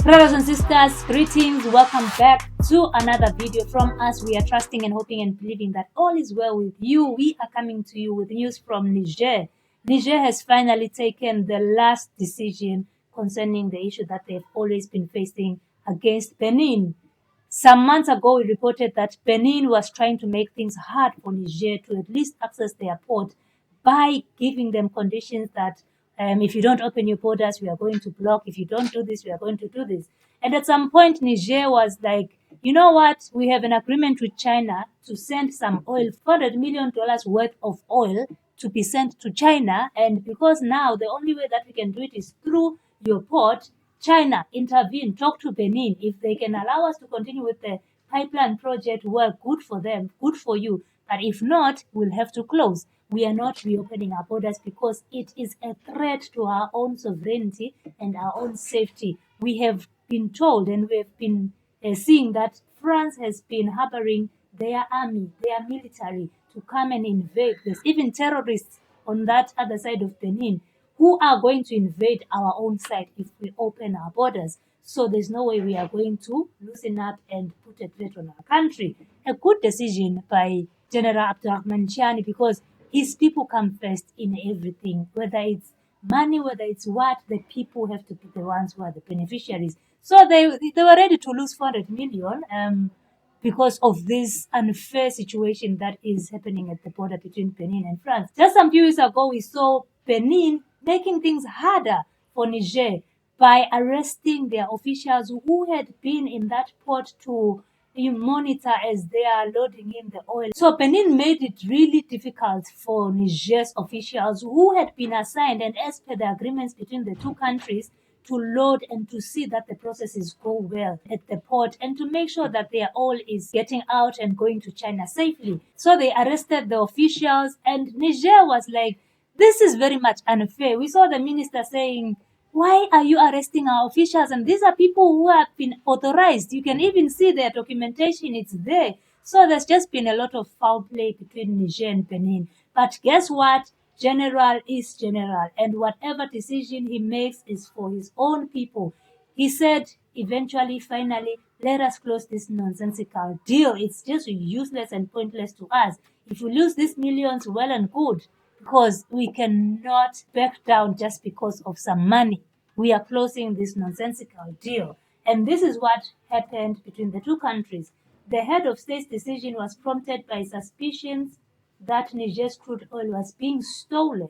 Brothers and sisters, greetings. Welcome back to another video from us. We are trusting and hoping and believing that all is well with you. We are coming to you with news from Niger. Niger has finally taken the last decision concerning the issue that they've always been facing against Benin. Some months ago, we reported that Benin was trying to make things hard for Niger to at least access their port by giving them conditions that if you don't open your borders, we are going to block. If you don't do this, we are going to do this. And at some point, Niger was like, you know what? We have an agreement with China to send some oil, $400 million worth of oil to be sent to China. And because now the only way that we can do it is through your port, China intervene, talk to Benin. If they can allow us to continue with the pipeline project, well, good for them, good for you. But if not, we'll have to close. We are not reopening our borders because it is a threat to our own sovereignty and our own safety. We have been told and we have been seeing that France has been harboring their army, their military to come and invade. There's even terrorists on that other side of Benin who are going to invade our own side if we open our borders. So there's no way we are going to loosen up and put a threat on our country. A good decision by General Abdurrahman Tiani, because his people come first in everything, whether it's money, whether it's what, the people have to be the ones who are the beneficiaries. So they were ready to lose 400 million because of this unfair situation that is happening at the border between Benin and France. Just some few years ago, we saw Benin making things harder for Niger by arresting their officials who had been in that port to monitor as they are loading in the oil. So Benin made it really difficult for Niger's officials who had been assigned, and as per the agreements between the two countries, to load and to see that the processes go well at the port and to make sure that their oil is getting out and going to China safely. So they arrested the officials, and Niger was like, this is very much unfair. We saw the minister saying, why are you arresting our officials? And these are people who have been authorized. You can even see their documentation, it's there. So there's just been a lot of foul play between Niger and Benin. But guess what? General is general, and whatever decision he makes is for his own people. He said, eventually, finally, let us close this nonsensical deal. It's just useless and pointless to us. If we lose these millions, well and good, because we cannot back down just because of some money. We are closing this nonsensical deal. And this is what happened between the two countries. The head of state's decision was prompted by suspicions that Niger's crude oil was being stolen.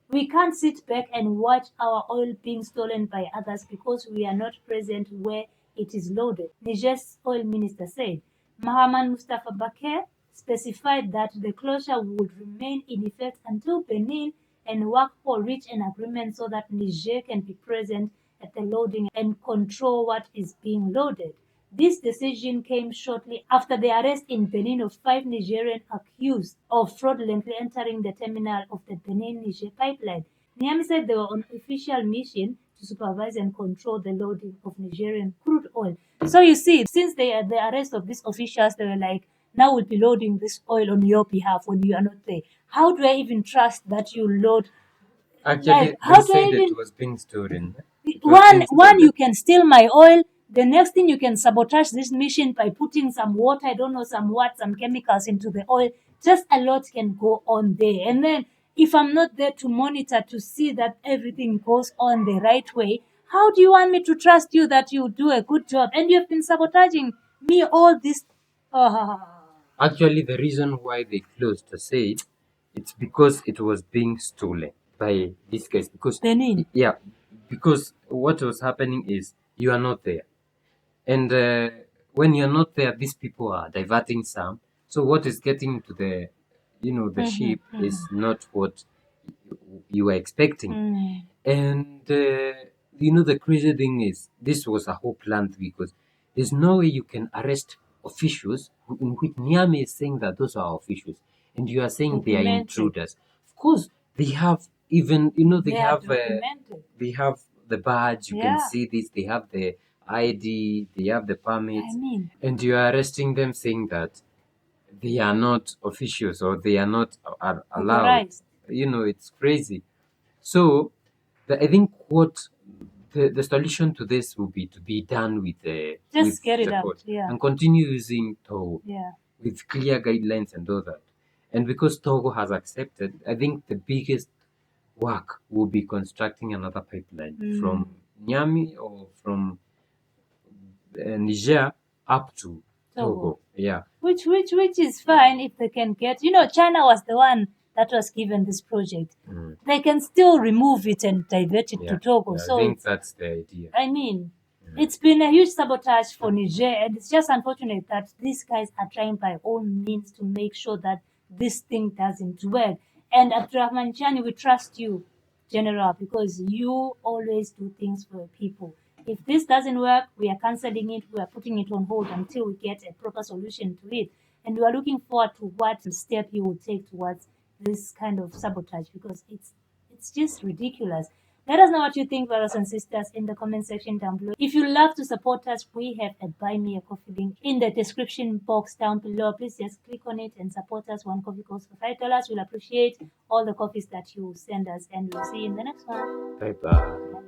We can't sit back and watch our oil being stolen by others because we are not present where it is loaded, Niger's oil minister said. Mahaman Mustafa Bakr specified that the closure would remain in effect until Benin and WACPO reach an agreement so that Niger can be present at the loading and control what is being loaded. This decision came shortly after the arrest in Benin of 5 Nigerians accused of fraudulently entering the terminal of the Benin-Niger pipeline. Niamey said they were on official mission to supervise and control the loading of Nigerian crude oil. So you see, since the arrest of these officials, they were like, now we'll be loading this oil on your behalf when you are not there. How do I even trust that you load? Actually, how they said it was being stolen. One, you can steal my oil. The next thing, you can sabotage this mission by putting some water, I don't know, some chemicals into the oil. Just a lot can go on there. And then if I'm not there to monitor to see that everything goes on the right way, how do you want me to trust you that you do a good job? And you've been sabotaging me all this. Actually, the reason why they closed the said it's because it was being stolen by these guys. Because Benin. Yeah, because what was happening is you are not there, and when you're not there, these people are diverting some. So what is getting to the, the ship is not what you were expecting, and the crazy thing is this was a whole plan because there's no way you can arrest officials in which Niamey is saying that those are officials, and you are saying they are intruders. Of course, they have even they have the badge. You can see this. They have the ID. They have the permits, and you are arresting them saying that they are not officials or they are not allowed. It's crazy. So I think what the solution to this will be to be done with Just get it out. support Yeah. and continue using Togo Yeah. with clear guidelines and all that. And because Togo has accepted, I think the biggest work will be constructing another pipeline from Niamey or from Niger up to Togo. Yeah. Which is fine if they can get. China was the one that was given this project. They can still remove it and divert it to Togo. Yeah, So I think that's the idea. I mean, it's been a huge sabotage for Niger, and it's just unfortunate that these guys are trying by all means to make sure that this thing doesn't work. And Abdurrahman Chani, we trust you, General, because you always do things for the people. If this doesn't work, we are cancelling it, we are putting it on hold until we get a proper solution to it. And we are looking forward to what step you will take towards this kind of sabotage, because it's just ridiculous. Let us know what you think, brothers and sisters, in the comment section down below. If you love to support us, we have a Buy Me a Coffee link in the description box down below. Please just click on it and support us. One coffee costs for $5. We'll appreciate all the coffees that you send us, and we'll see you in the next one. Bye bye.